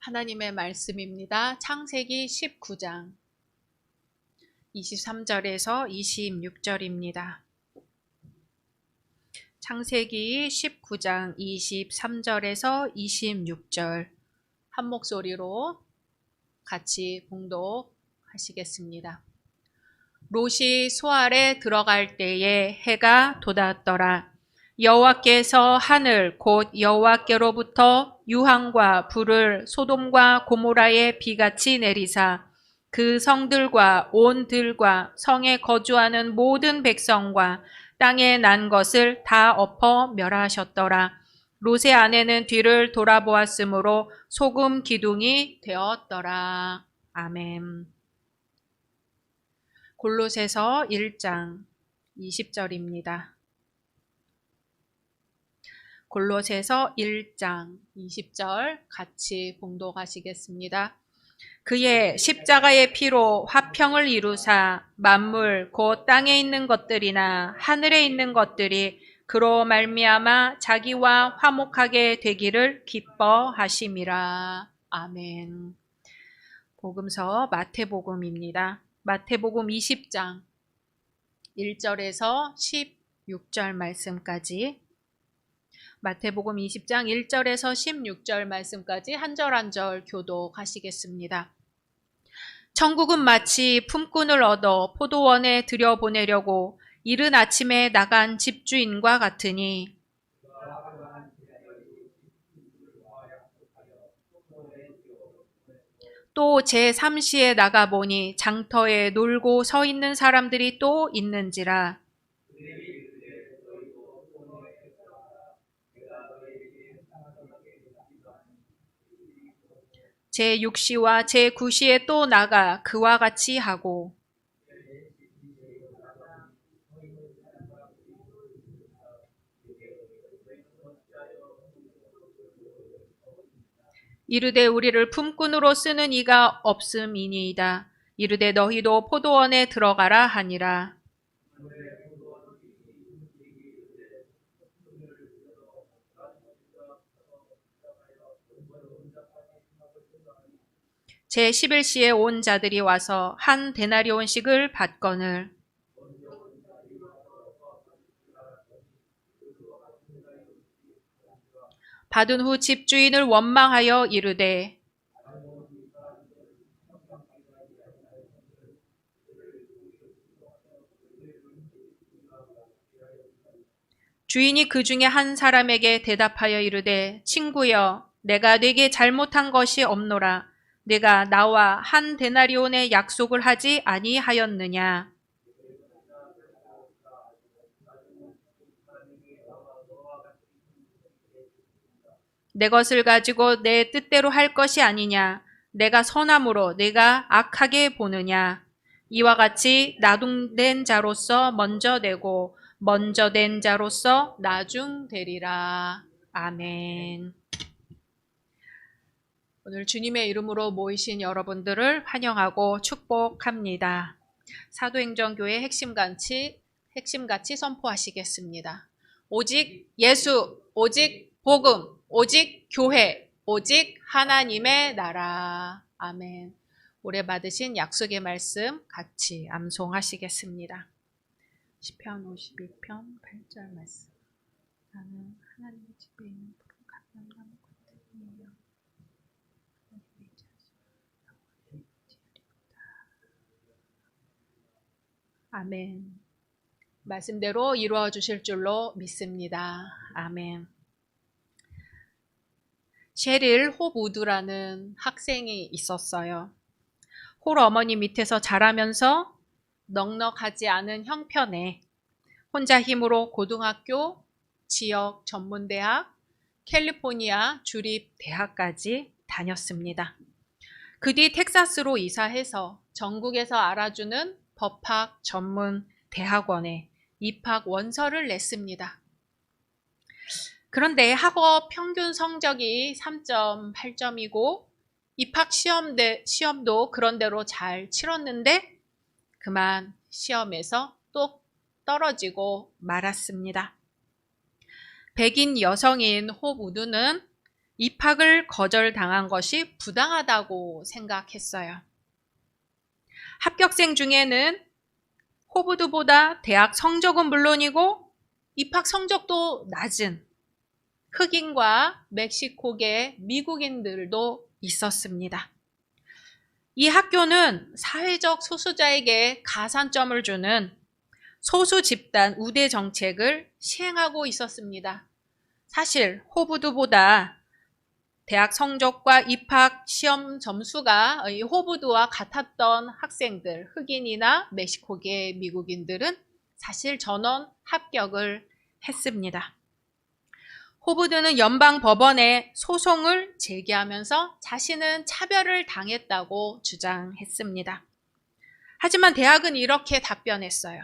하나님의 말씀입니다. 창세기 19장 23절에서 26절입니다. 창세기 19장 23절에서 26절 한 목소리로 같이 봉독하시겠습니다. 롯이 소알에 들어갈 때에 해가 돋았더라. 여호와께서 하늘 곧 여호와께로부터 유황과 불을 소돔과 고모라에 비같이 내리사 그 성들과 온 들과 성에 거주하는 모든 백성과 땅에 난 것을 다 엎어 멸하셨더라. 롯의 아내는 뒤를 돌아보았으므로 소금 기둥이 되었더라. 아멘. 골로새서 1장 20절입니다. 골로새서 1장 20절 같이 봉독하시겠습니다. 그의 십자가의 피로 화평을 이루사 만물 곧 땅에 있는 것들이나 하늘에 있는 것들이 그로 말미암아 자기와 화목하게 되기를 기뻐하심이라. 아멘. 복음서 마태복음입니다. 마태복음 20장 1절에서 16절 말씀까지 마태복음 20장 1절에서 16절 말씀까지 한 절 한 절 교독하시겠습니다. 천국은 마치 품꾼을 얻어 포도원에 들여보내려고 이른 아침에 나간 집주인과 같으니 또 제3시에 나가보니 장터에 놀고 서 있는 사람들이 또 있는지라. 제6시와 제9시에 또 나가 그와 같이 하고 이르되 우리를 품꾼으로 쓰는 이가 없음이니이다. 이르되 너희도 포도원에 들어가라 하니라. 제11시에 온 자들이 와서 한 데나리온씩을 받거늘 받은 후 집주인을 원망하여 이르되 주인이 그 중에 한 사람에게 대답하여 이르되 친구여 내가 네게 잘못한 것이 없노라. 내가 나와 한 데나리온의 약속을 하지 아니하였느냐. 내 것을 가지고 내 뜻대로 할 것이 아니냐. 내가 선함으로 내가 악하게 보느냐. 이와 같이 나중된 자로서 먼저 되고 먼저 된 자로서 나중되리라. 아멘. 오늘 주님의 이름으로 모이신 여러분들을 환영하고 축복합니다. 사도행전교회 핵심같이 선포하시겠습니다. 오직 예수, 오직 복음, 오직 교회, 오직 하나님의 나라. 아멘. 올해 받으신 약속의 말씀 같이 암송하시겠습니다. 시편 52편 8절 말씀. 나는 하나님의 집에 있는 푸른 감람나무 같으니요. 아멘. 말씀대로 이루어 주실 줄로 믿습니다. 아멘. 셰릴 홉우드라는 학생이 있었어요. 홀 어머니 밑에서 자라면서 넉넉하지 않은 형편에 혼자 힘으로 고등학교, 지역 전문대학, 캘리포니아 주립대학까지 다녔습니다. 그 뒤 텍사스로 이사해서 전국에서 알아주는 법학 전문 대학원에 입학 원서를 냈습니다. 그런데 학업 평균 성적이 3.8점이고 입학 시험도 그런대로 잘 치렀는데 그만 시험에서 또 떨어지고 말았습니다. 백인 여성인 홉우드는 입학을 거절당한 것이 부당하다고 생각했어요. 합격생 중에는 호브드보다 대학 성적은 물론이고 입학 성적도 낮은 흑인과 멕시코계 미국인들도 있었습니다. 이 학교는 사회적 소수자에게 가산점을 주는 소수 집단 우대 정책을 시행하고 있었습니다. 사실 호브드보다 대학 성적과 입학 시험 점수가 이 호브드와 같았던 학생들, 흑인이나 멕시코계 미국인들은 사실 전원 합격을 했습니다. 호브드는 연방 법원에 소송을 제기하면서 자신은 차별을 당했다고 주장했습니다. 하지만 대학은 이렇게 답변했어요.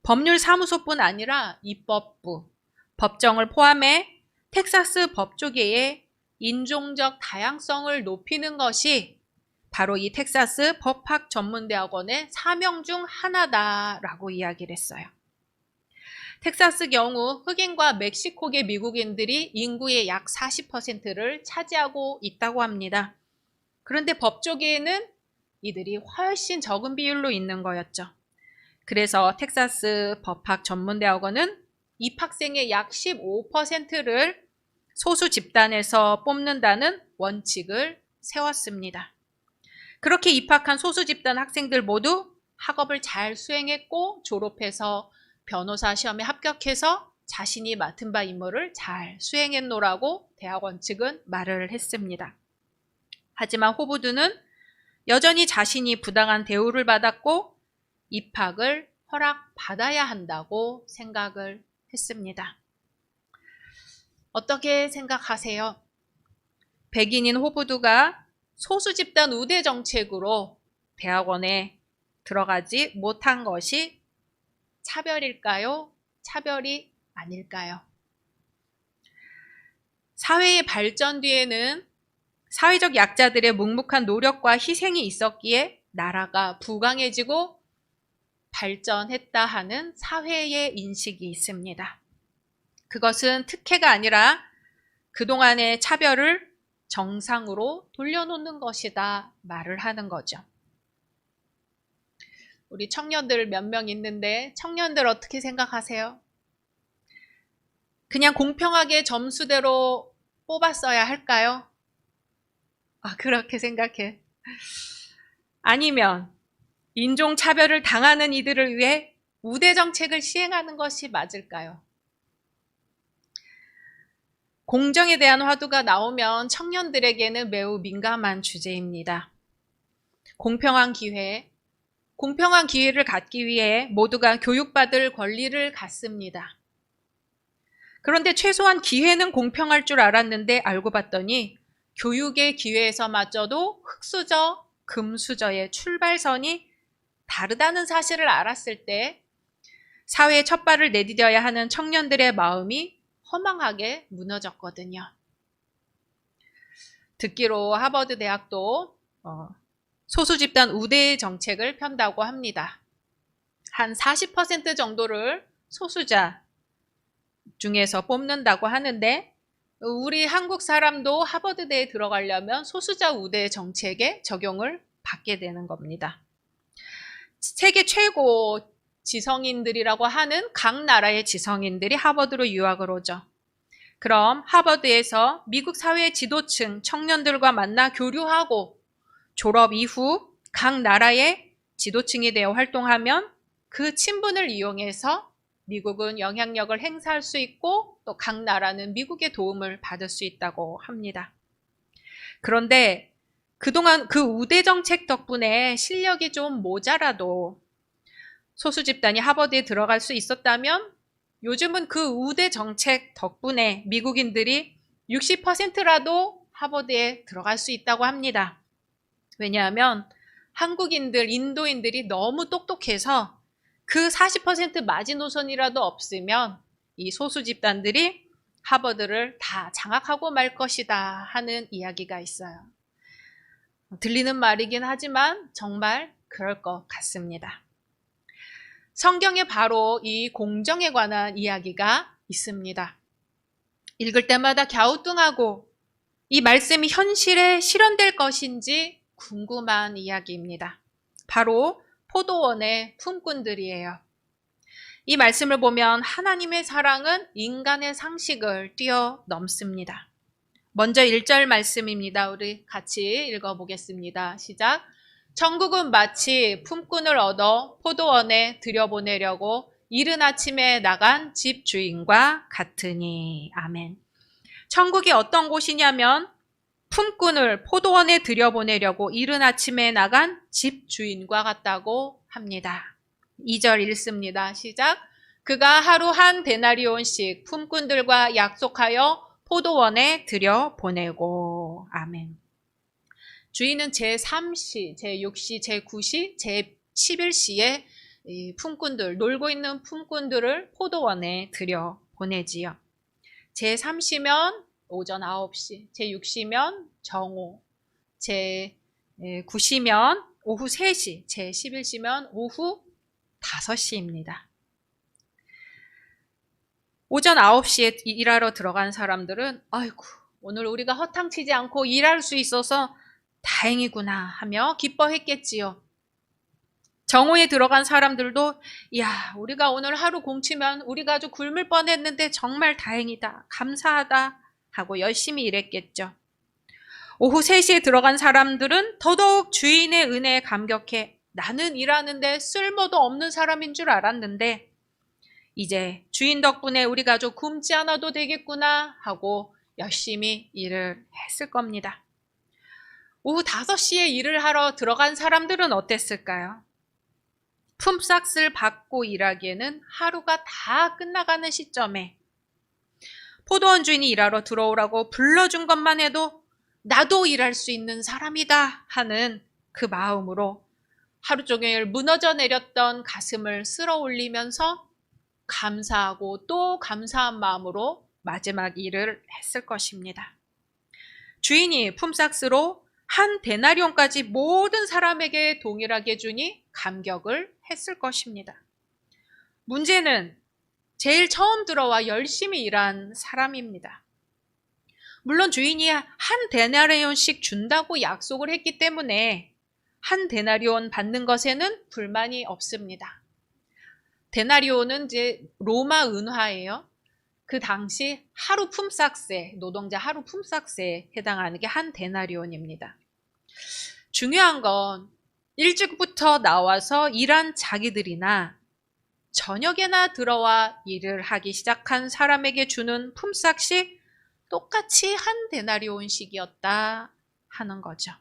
법률사무소뿐 아니라 입법부, 법정을 포함해 텍사스 법조계의 인종적 다양성을 높이는 것이 바로 이 텍사스 법학전문대학원의 사명 중 하나다라고 이야기를 했어요. 텍사스 경우 흑인과 멕시코계 미국인들이 인구의 약 40%를 차지하고 있다고 합니다. 그런데 법조계에는 이들이 훨씬 적은 비율로 있는 거였죠. 그래서 텍사스 법학전문대학원은 입학생의 약 15%를 소수 집단에서 뽑는다는 원칙을 세웠습니다. 그렇게 입학한 소수 집단 학생들 모두 학업을 잘 수행했고 졸업해서 변호사 시험에 합격해서 자신이 맡은 바 임무를 잘 수행했노라고 대학원 측은 말을 했습니다. 하지만 호브드는 여전히 자신이 부당한 대우를 받았고 입학을 허락받아야 한다고 생각을 했습니다. 어떻게 생각하세요? 백인인 호브드가 소수 집단 우대 정책으로 대학원에 들어가지 못한 것이 차별일까요? 차별이 아닐까요? 사회의 발전 뒤에는 사회적 약자들의 묵묵한 노력과 희생이 있었기에 나라가 부강해지고 발전했다 하는 사회의 인식이 있습니다. 그것은 특혜가 아니라 그동안의 차별을 정상으로 돌려놓는 것이다 말을 하는 거죠. 우리 청년들 몇 명 있는데 청년들 어떻게 생각하세요? 그냥 공평하게 점수대로 뽑았어야 할까요? 그렇게 생각해. 아니면 인종차별을 당하는 이들을 위해 우대 정책을 시행하는 것이 맞을까요? 공정에 대한 화두가 나오면 청년들에게는 매우 민감한 주제입니다. 공평한 기회를 갖기 위해 모두가 교육받을 권리를 갖습니다. 그런데 최소한 기회는 공평할 줄 알았는데 알고 봤더니 교육의 기회에서마저도 흑수저, 금수저의 출발선이 다르다는 사실을 알았을 때 사회에 첫 발을 내디뎌야 하는 청년들의 마음이 허망하게 무너졌거든요. 듣기로 하버드 대학도 소수 집단 우대 정책을 편다고 합니다. 한 40% 정도를 소수자 중에서 뽑는다고 하는데 우리 한국 사람도 하버드대에 들어가려면 소수자 우대 정책에 적용을 받게 되는 겁니다. 세계 최고 지성인들이라고 하는 각 나라의 지성인들이 하버드로 유학을 오죠. 그럼 하버드에서 미국 사회 지도층 청년들과 만나 교류하고 졸업 이후 각 나라의 지도층이 되어 활동하면 그 친분을 이용해서 미국은 영향력을 행사할 수 있고 또 각 나라는 미국의 도움을 받을 수 있다고 합니다. 그런데 그동안 그 우대 정책 덕분에 실력이 좀 모자라도 소수 집단이 하버드에 들어갈 수 있었다면 요즘은 그 우대 정책 덕분에 미국인들이 60%라도 하버드에 들어갈 수 있다고 합니다. 왜냐하면 한국인들, 인도인들이 너무 똑똑해서 그 40% 마지노선이라도 없으면 이 소수 집단들이 하버드를 다 장악하고 말 것이다 하는 이야기가 있어요. 들리는 말이긴 하지만 정말 그럴 것 같습니다. 성경에 바로 이 공정에 관한 이야기가 있습니다. 읽을 때마다 갸우뚱하고 이 말씀이 현실에 실현될 것인지 궁금한 이야기입니다. 바로 포도원의 품꾼들이에요. 이 말씀을 보면 하나님의 사랑은 인간의 상식을 뛰어넘습니다. 먼저 1절 말씀입니다. 우리 같이 읽어보겠습니다. 시작. 천국은 마치 품꾼을 얻어 포도원에 들여보내려고 이른 아침에 나간 집 주인과 같으니. 아멘. 천국이 어떤 곳이냐면 품꾼을 포도원에 들여보내려고 이른 아침에 나간 집 주인과 같다고 합니다. 2절 읽습니다. 시작. 그가 하루 한 데나리온씩 품꾼들과 약속하여 포도원에 들여보내고. 아멘. 주인은 제3시, 제6시, 제9시, 제11시에 품꾼들, 놀고 있는 품꾼들을 포도원에 들여보내지요. 제3시면 오전 9시, 제6시면 정오, 제9시면 오후 3시, 제11시면 오후 5시입니다. 오전 9시에 일하러 들어간 사람들은 아이고, 오늘 우리가 허탕치지 않고 일할 수 있어서 다행이구나 하며 기뻐했겠지요. 정오에 들어간 사람들도 야, 우리가 오늘 하루 공치면 우리가 아주 굶을 뻔했는데 정말 다행이다, 감사하다 하고 열심히 일했겠죠. 오후 3시에 들어간 사람들은 더더욱 주인의 은혜에 감격해 나는 일하는데 쓸모도 없는 사람인 줄 알았는데 이제 주인 덕분에 우리가 아주 굶지 않아도 되겠구나 하고 열심히 일을 했을 겁니다. 오후 5시에 일을 하러 들어간 사람들은 어땠을까요? 품삯을 받고 일하기에는 하루가 다 끝나가는 시점에 포도원 주인이 일하러 들어오라고 불러준 것만 해도 나도 일할 수 있는 사람이다 하는 그 마음으로 하루 종일 무너져 내렸던 가슴을 쓸어 올리면서 감사하고 또 감사한 마음으로 마지막 일을 했을 것입니다. 주인이 품삯으로 한 데나리온까지 모든 사람에게 동일하게 주니 감격을 했을 것입니다. 문제는 제일 처음 들어와 열심히 일한 사람입니다. 물론 주인이 한 데나리온씩 준다고 약속을 했기 때문에 한 데나리온 받는 것에는 불만이 없습니다. 데나리온은 이제 로마 은화예요. 그 당시 하루 품삯에, 노동자 하루 품삯에 해당하는 게 한 데나리온입니다. 중요한 건 일찍부터 나와서 일한 자기들이나 저녁에나 들어와 일을 하기 시작한 사람에게 주는 품삯이 똑같이 한 데나리온씩이었다 하는 거죠.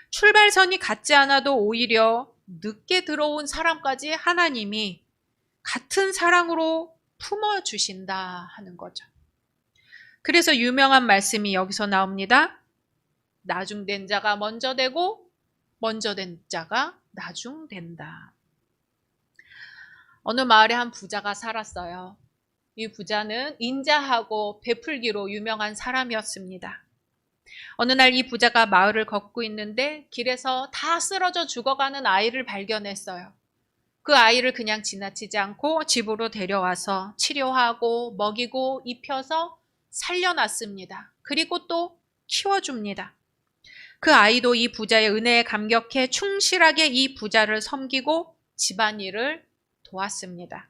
출발선이 같지 않아도 오히려 늦게 들어온 사람까지 하나님이 같은 사랑으로 품어주신다 하는 거죠. 그래서 유명한 말씀이 여기서 나옵니다. 나중된 자가 먼저 되고 먼저 된 자가 나중된다. 어느 마을에 한 부자가 살았어요. 이 부자는 인자하고 베풀기로 유명한 사람이었습니다. 어느 날 이 부자가 마을을 걷고 있는데 길에서 다 쓰러져 죽어가는 아이를 발견했어요. 그 아이를 그냥 지나치지 않고 집으로 데려와서 치료하고 먹이고 입혀서 살려놨습니다. 그리고 또 키워줍니다. 그 아이도 이 부자의 은혜에 감격해 충실하게 이 부자를 섬기고 집안일을 도왔습니다.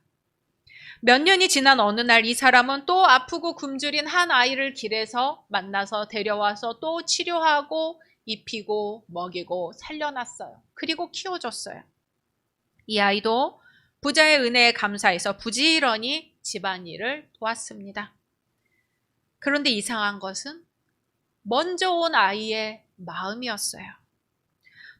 몇 년이 지난 어느 날 이 사람은 또 아프고 굶주린 한 아이를 길에서 만나서 데려와서 또 치료하고 입히고 먹이고 살려놨어요. 그리고 키워줬어요. 이 아이도 부자의 은혜에 감사해서 부지런히 집안일을 도왔습니다. 그런데 이상한 것은 먼저 온 아이의 마음이었어요.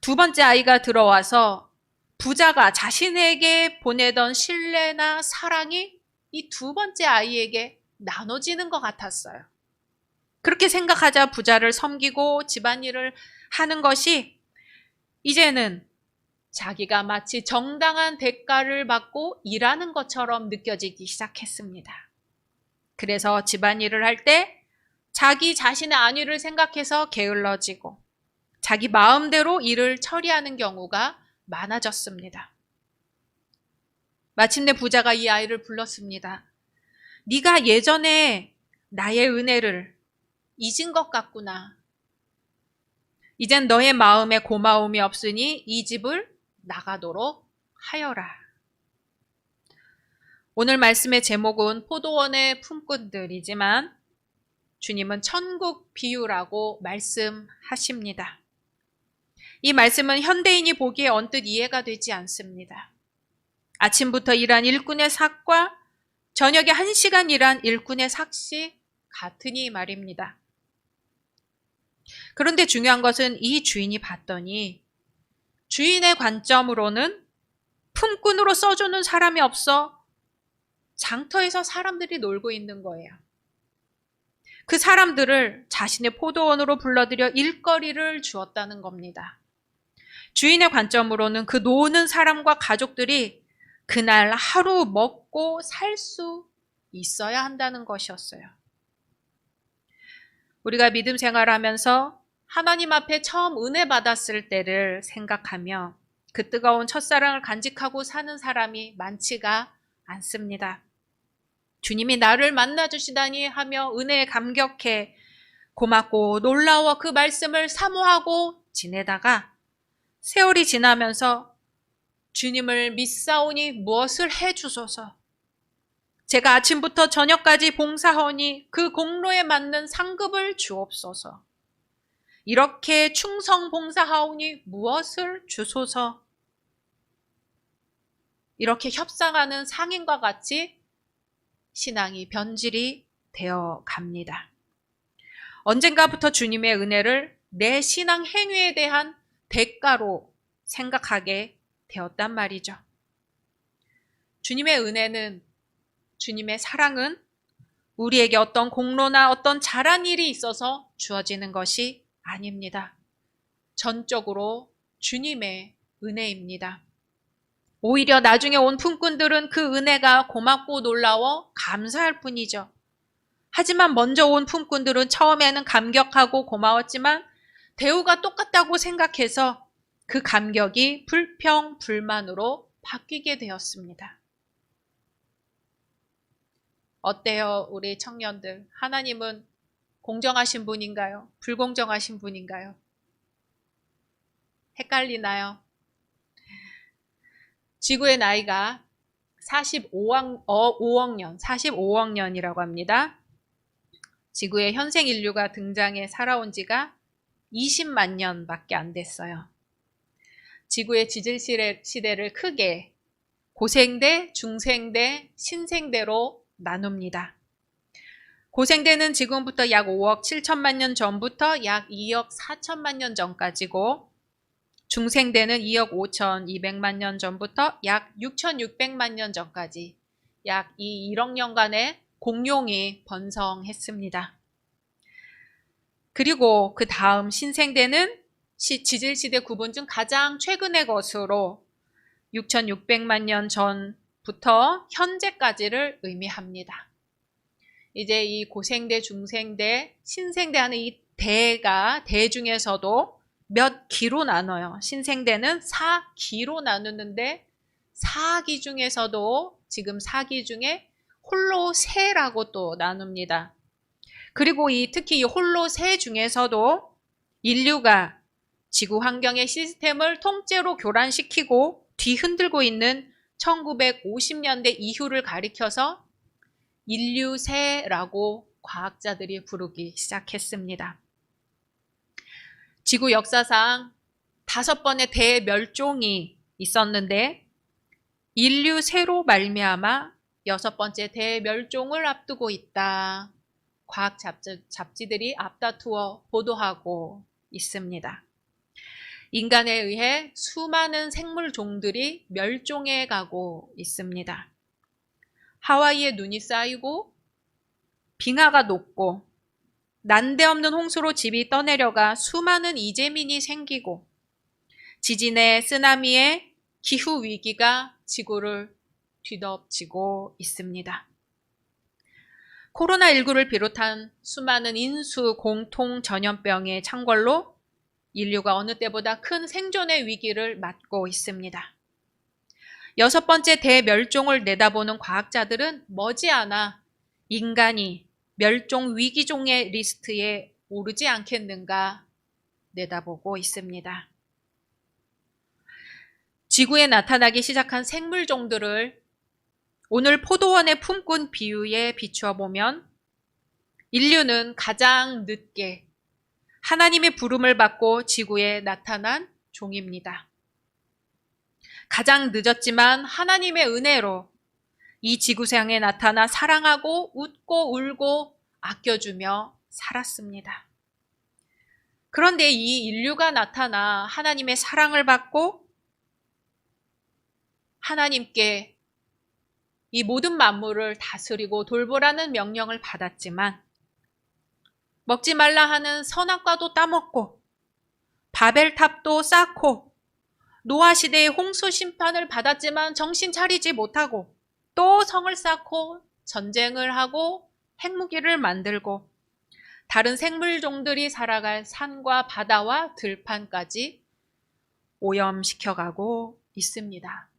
두 번째 아이가 들어와서 부자가 자신에게 보내던 신뢰나 사랑이 이 두 번째 아이에게 나눠지는 것 같았어요. 그렇게 생각하자 부자를 섬기고 집안일을 하는 것이 이제는 자기가 마치 정당한 대가를 받고 일하는 것처럼 느껴지기 시작했습니다. 그래서 집안일을 할 때 자기 자신의 안위를 생각해서 게을러지고 자기 마음대로 일을 처리하는 경우가 많아졌습니다. 마침내 부자가 이 아이를 불렀습니다. 네가 예전에 나의 은혜를 잊은 것 같구나. 이젠 너의 마음에 고마움이 없으니 이 집을 나가도록 하여라. 오늘 말씀의 제목은 포도원의 품꾼들이지만 주님은 천국 비유라고 말씀하십니다. 이 말씀은 현대인이 보기에 언뜻 이해가 되지 않습니다. 아침부터 일한 일꾼의 삭과 저녁에 1시간 일한 일꾼의 삭이 같으니 말입니다. 그런데 중요한 것은 이 주인이 봤더니 주인의 관점으로는 품꾼으로 써주는 사람이 없어 장터에서 사람들이 놀고 있는 거예요. 그 사람들을 자신의 포도원으로 불러들여 일거리를 주었다는 겁니다. 주인의 관점으로는 그 노는 사람과 가족들이 그날 하루 먹고 살 수 있어야 한다는 것이었어요. 우리가 믿음 생활하면서 하나님 앞에 처음 은혜 받았을 때를 생각하며 그 뜨거운 첫사랑을 간직하고 사는 사람이 많지가 않습니다. 주님이 나를 만나주시다니 하며 은혜에 감격해 고맙고 놀라워 그 말씀을 사모하고 지내다가 세월이 지나면서 주님을 믿사오니 무엇을 해주소서. 제가 아침부터 저녁까지 봉사하오니 그 공로에 맞는 상급을 주옵소서. 이렇게 충성 봉사하오니 무엇을 주소서. 이렇게 협상하는 상인과 같이 신앙이 변질이 되어 갑니다. 언젠가부터 주님의 은혜를 내 신앙 행위에 대한 대가로 생각하게 되었단 말이죠. 주님의 은혜는, 주님의 사랑은 우리에게 어떤 공로나 어떤 잘한 일이 있어서 주어지는 것이 아닙니다. 전적으로 주님의 은혜입니다. 오히려 나중에 온 품꾼들은 그 은혜가 고맙고 놀라워 감사할 뿐이죠. 하지만 먼저 온 품꾼들은 처음에는 감격하고 고마웠지만 대우가 똑같다고 생각해서 그 감격이 불평, 불만으로 바뀌게 되었습니다. 어때요, 우리 청년들? 하나님은 공정하신 분인가요? 불공정하신 분인가요? 헷갈리나요? 지구의 나이가 45억 년이라고 합니다. 지구의 현생 인류가 등장해 살아온 지가 20만 년밖에 안 됐어요. 지구의 지질 시대를 크게 고생대, 중생대, 신생대로 나눕니다. 고생대는 지금부터 약 5억 7천만 년 전부터 약 2억 4천만 년 전까지고, 중생대는 2억 5,200만 년 전부터 약 6,600만 년 전까지 약 1억 년간의 공룡이 번성했습니다. 그리고 그 다음 신생대는 지질시대 구분 중 가장 최근의 것으로 6,600만 년 전부터 현재까지를 의미합니다. 이제 이 고생대, 중생대, 신생대 하는 이 대 중에서도 몇 기로 나눠요. 신생대는 4기로 나누는데 4기 중에서도 지금 4기 중에 홀로세라고 또 나눕니다. 그리고 특히 이 홀로세 중에서도 인류가 지구 환경의 시스템을 통째로 교란시키고 뒤흔들고 있는 1950년대 이후를 가리켜서 인류세라고 과학자들이 부르기 시작했습니다. 지구 역사상 5번의 대멸종이 있었는데 인류세로 말미암아 6번째 대멸종을 앞두고 있다. 과학 잡지들이 앞다투어 보도하고 있습니다. 인간에 의해 수많은 생물종들이 멸종해 가고 있습니다. 하와이에 눈이 쌓이고 빙하가 녹고 난데없는 홍수로 집이 떠내려가 수많은 이재민이 생기고 지진에 쓰나미에 기후위기가 지구를 뒤덮치고 있습니다. 코로나19를 비롯한 수많은 인수, 공통, 전염병의 창궐로 인류가 어느 때보다 큰 생존의 위기를 맞고 있습니다. 6번째 대멸종을 내다보는 과학자들은 머지않아 인간이 멸종 위기종의 리스트에 오르지 않겠는가 내다보고 있습니다. 지구에 나타나기 시작한 생물종들을 오늘 포도원의 품꾼 비유에 비추어 보면 인류는 가장 늦게 하나님의 부름을 받고 지구에 나타난 종입니다. 가장 늦었지만 하나님의 은혜로 이 지구상에 나타나 사랑하고 웃고 울고 아껴주며 살았습니다. 그런데 이 인류가 나타나 하나님의 사랑을 받고 하나님께 이 모든 만물을 다스리고 돌보라는 명령을 받았지만 먹지 말라 하는 선악과도 따먹고 바벨탑도 쌓고 노아 시대의 홍수 심판을 받았지만 정신 차리지 못하고 또 성을 쌓고 전쟁을 하고 핵무기를 만들고 다른 생물종들이 살아갈 산과 바다와 들판까지 오염시켜가고 있습니다.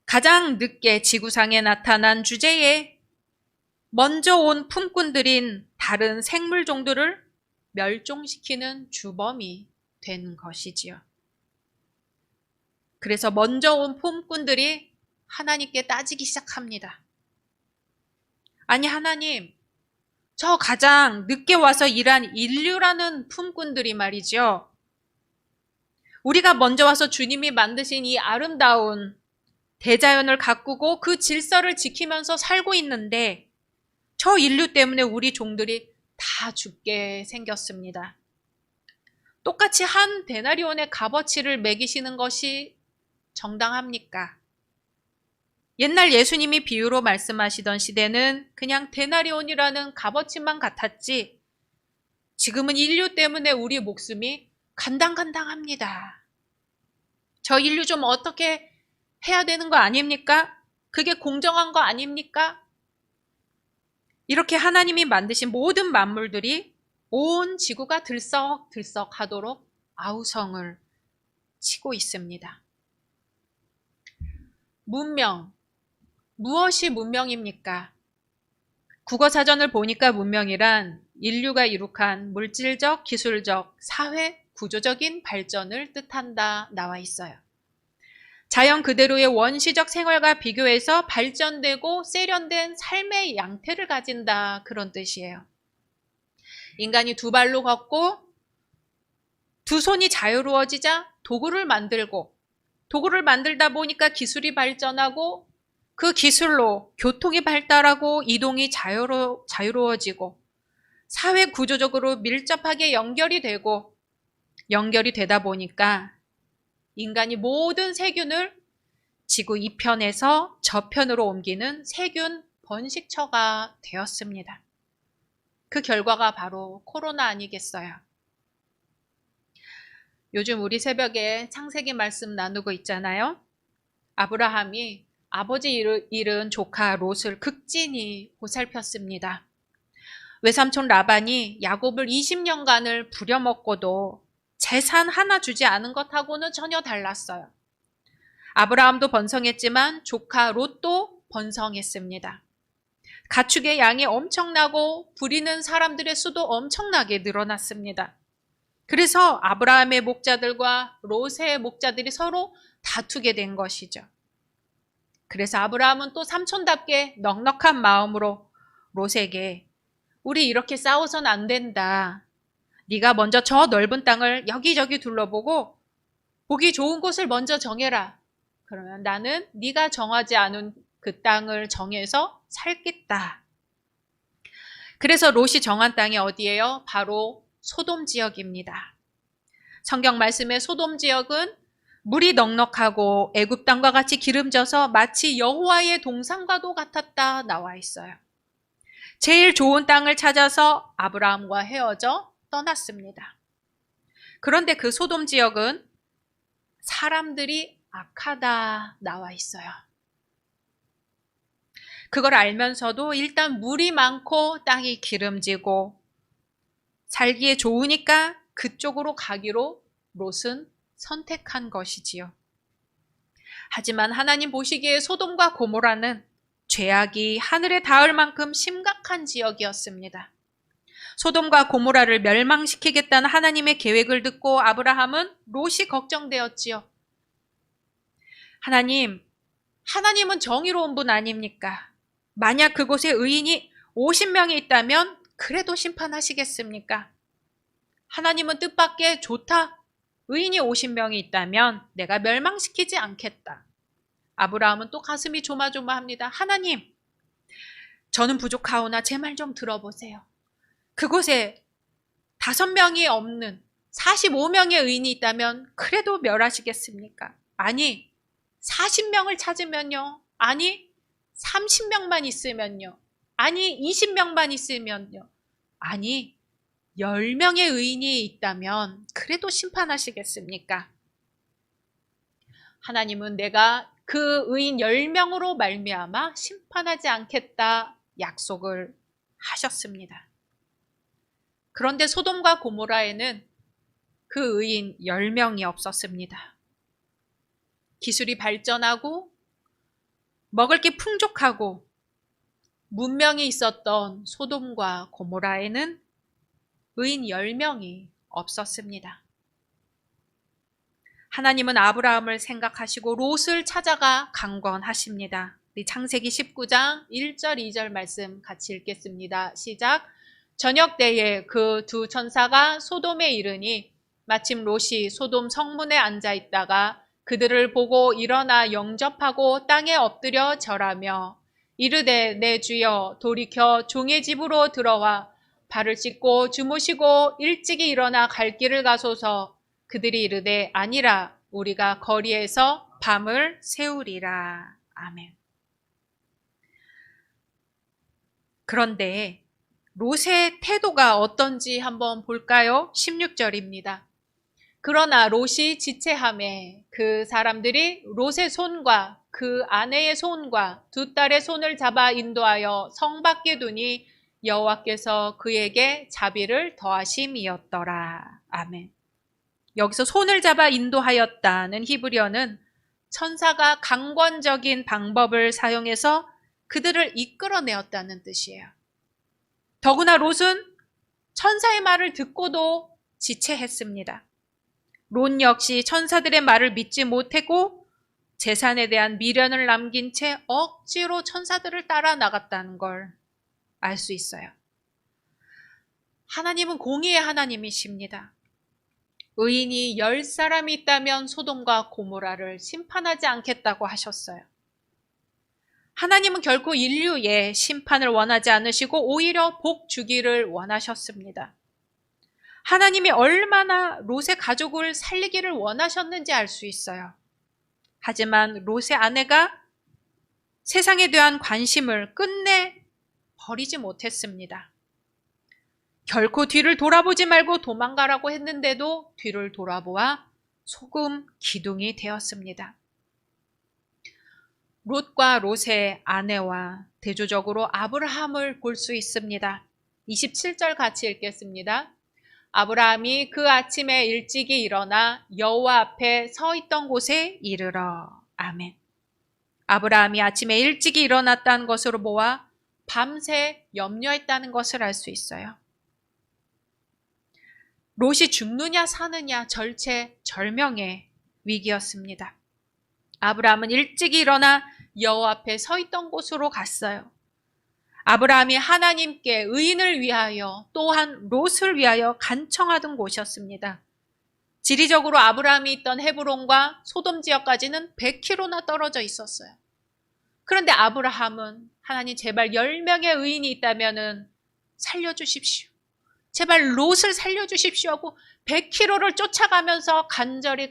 가장 늦게 지구상에 나타난 주제에 먼저 온 품꾼들인 다른 생물종들을 멸종시키는 주범이 된 것이지요. 그래서 먼저 온 품꾼들이 하나님께 따지기 시작합니다. 아니 하나님, 저 가장 늦게 와서 일한 인류라는 품꾼들이 말이죠. 우리가 먼저 와서 주님이 만드신 이 아름다운 대자연을 가꾸고 그 질서를 지키면서 살고 있는데 저 인류 때문에 우리 종들이 다 죽게 생겼습니다. 똑같이 한 데나리온의 값어치를 매기시는 것이 정당합니까? 옛날 예수님이 비유로 말씀하시던 시대는 그냥 데나리온이라는 값어치만 같았지 지금은 인류 때문에 우리 목숨이 간당간당합니다. 저 인류 좀 어떻게 해야 되는 거 아닙니까? 그게 공정한 거 아닙니까? 이렇게 하나님이 만드신 모든 만물들이 온 지구가 들썩들썩 하도록 아우성을 치고 있습니다. 문명. 무엇이 문명입니까? 국어사전을 보니까 문명이란 인류가 이룩한 물질적, 기술적, 사회, 구조적인 발전을 뜻한다 나와 있어요. 자연 그대로의 원시적 생활과 비교해서 발전되고 세련된 삶의 양태를 가진다 그런 뜻이에요. 인간이 두 발로 걷고 두 손이 자유로워지자 도구를 만들다 보니까 기술이 발전하고 그 기술로 교통이 발달하고 이동이 자유로워지고 사회 구조적으로 밀접하게 연결이 되다 보니까 인간이 모든 세균을 지구 이편에서 저편으로 옮기는 세균 번식처가 되었습니다. 그 결과가 바로 코로나 아니겠어요? 요즘 우리 새벽에 창세기 말씀 나누고 있잖아요. 아브라함이 아버지 잃은 조카 롯을 극진히 보살폈습니다. 외삼촌 라반이 야곱을 20년간을 부려먹고도 재산 하나 주지 않은 것하고는 전혀 달랐어요. 아브라함도 번성했지만 조카 롯도 번성했습니다. 가축의 양이 엄청나고 부리는 사람들의 수도 엄청나게 늘어났습니다. 그래서 아브라함의 목자들과 롯의 목자들이 서로 다투게 된 것이죠. 그래서 아브라함은 또 삼촌답게 넉넉한 마음으로 롯에게 우리 이렇게 싸워선 안 된다. 네가 먼저 저 넓은 땅을 여기저기 둘러보고 보기 좋은 곳을 먼저 정해라. 그러면 나는 네가 정하지 않은 그 땅을 정해서 살겠다. 그래서 롯이 정한 땅이 어디예요? 바로 소돔 지역입니다. 성경 말씀의 소돔 지역은 물이 넉넉하고 애굽 땅과 같이 기름져서 마치 여호와의 동산과도 같았다 나와 있어요. 제일 좋은 땅을 찾아서 아브라함과 헤어져 떠났습니다. 그런데 그 소돔 지역은 사람들이 악하다 나와 있어요. 그걸 알면서도 일단 물이 많고 땅이 기름지고 살기에 좋으니까 그쪽으로 가기로 롯은 선택한 것이지요. 하지만 하나님 보시기에 소돔과 고모라는 죄악이 하늘에 닿을 만큼 심각한 지역이었습니다. 소돔과 고모라를 멸망시키겠다는 하나님의 계획을 듣고 아브라함은 롯이 걱정되었지요. 하나님은 정의로운 분 아닙니까? 만약 그곳에 의인이 50명이 있다면 그래도 심판하시겠습니까? 하나님은 뜻밖의 좋다. 의인이 50명이 있다면 내가 멸망시키지 않겠다. 아브라함은 또 가슴이 조마조마합니다. 하나님, 저는 부족하오나 제 말 좀 들어보세요. 그곳에 5명이 없는 45명의 의인이 있다면 그래도 멸하시겠습니까? 아니, 40명을 찾으면요. 아니, 30명만 있으면요. 아니, 20명만 있으면요. 아니, 10명의 의인이 있다면 그래도 심판하시겠습니까? 하나님은 내가 그 의인 10명으로 말미암아 심판하지 않겠다 약속을 하셨습니다. 그런데 소돔과 고모라에는 그 의인 10명이 없었습니다. 기술이 발전하고 먹을 게 풍족하고 문명이 있었던 소돔과 고모라에는 의인 10명이 없었습니다. 하나님은 아브라함을 생각하시고 롯을 찾아가 강권하십니다. 우리 창세기 19장 1절 2절 말씀 같이 읽겠습니다. 시작. 저녁 때에 그 두 천사가 소돔에 이르니 마침 롯이 소돔 성문에 앉아 있다가 그들을 보고 일어나 영접하고 땅에 엎드려 절하며 이르되 내 주여 돌이켜 종의 집으로 들어와 발을 씻고 주무시고 일찍이 일어나 갈 길을 가소서. 그들이 이르되 아니라 우리가 거리에서 밤을 새우리라. 아멘. 그런데 롯의 태도가 어떤지 한번 볼까요? 16절입니다. 그러나 롯이 지체하매 그 사람들이 롯의 손과 그 아내의 손과 두 딸의 손을 잡아 인도하여 성 밖에 두니 여호와께서 그에게 자비를 더하심이었더라. 아멘. 여기서 손을 잡아 인도하였다는 히브리어는 천사가 강권적인 방법을 사용해서 그들을 이끌어내었다는 뜻이에요. 더구나 롯은 천사의 말을 듣고도 지체했습니다. 롯 역시 천사들의 말을 믿지 못하고 재산에 대한 미련을 남긴 채 억지로 천사들을 따라 나갔다는 걸 알 수 있어요. 하나님은 공의의 하나님이십니다. 의인이 10사람이 있다면 소돔과 고모라를 심판하지 않겠다고 하셨어요. 하나님은 결코 인류의 심판을 원하지 않으시고 오히려 복 주기를 원하셨습니다. 하나님이 얼마나 롯의 가족을 살리기를 원하셨는지 알 수 있어요. 하지만 롯의 아내가 세상에 대한 관심을 끝내 버리지 못했습니다. 결코 뒤를 돌아보지 말고 도망가라고 했는데도 뒤를 돌아보아 소금 기둥이 되었습니다. 롯과 롯의 아내와 대조적으로 아브라함을 볼 수 있습니다. 27절 같이 읽겠습니다. 아브라함이 그 아침에 일찍이 일어나 여호와 앞에 서 있던 곳에 이르러. 아멘. 아브라함이 아침에 일찍이 일어났다는 것으로 보아 밤새 염려했다는 것을 알 수 있어요. 롯이 죽느냐 사느냐 절체절명의 위기였습니다. 아브라함은 일찍이 일어나 여호와 앞에 서 있던 곳으로 갔어요. 아브라함이 하나님께 의인을 위하여 또한 롯을 위하여 간청하던 곳이었습니다. 지리적으로 아브라함이 있던 헤브론과 소돔 지역까지는 100km나 떨어져 있었어요. 그런데 아브라함은 하나님 제발 10명의 의인이 있다면 살려주십시오. 제발 롯을 살려주십시오 하고 100km를 쫓아가면서 간절히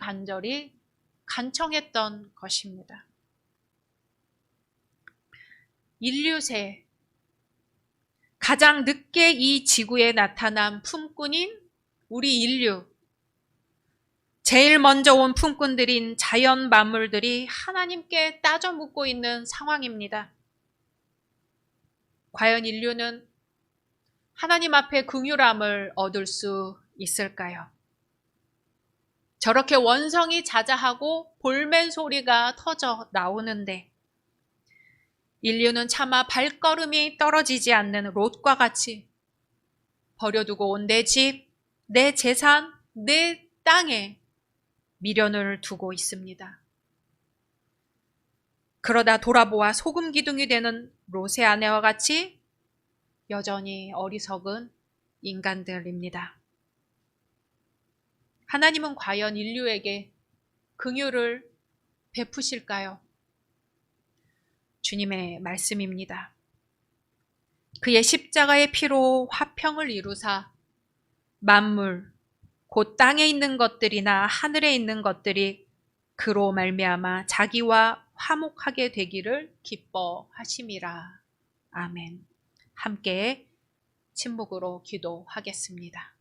간청했던 것입니다. 인류세 가장 늦게 이 지구에 나타난 품꾼인 우리 인류, 제일 먼저 온 품꾼들인 자연 만물들이 하나님께 따져 묻고 있는 상황입니다. 과연 인류는 하나님 앞에 긍휼함을 얻을 수 있을까요? 저렇게 원성이 자자하고 볼멘 소리가 터져 나오는데 인류는 차마 발걸음이 떨어지지 않는 롯과 같이 버려두고 온 내 집, 내 재산, 내 땅에 미련을 두고 있습니다. 그러다 돌아보아 소금 기둥이 되는 롯의 아내와 같이 여전히 어리석은 인간들입니다. 하나님은 과연 인류에게 긍휼을 베푸실까요? 주님의 말씀입니다. 그의 십자가의 피로 화평을 이루사 만물, 곧 땅에 있는 것들이나 하늘에 있는 것들이 그로 말미암아 자기와 화목하게 되기를 기뻐하심이라. 아멘. 함께 침묵으로 기도하겠습니다.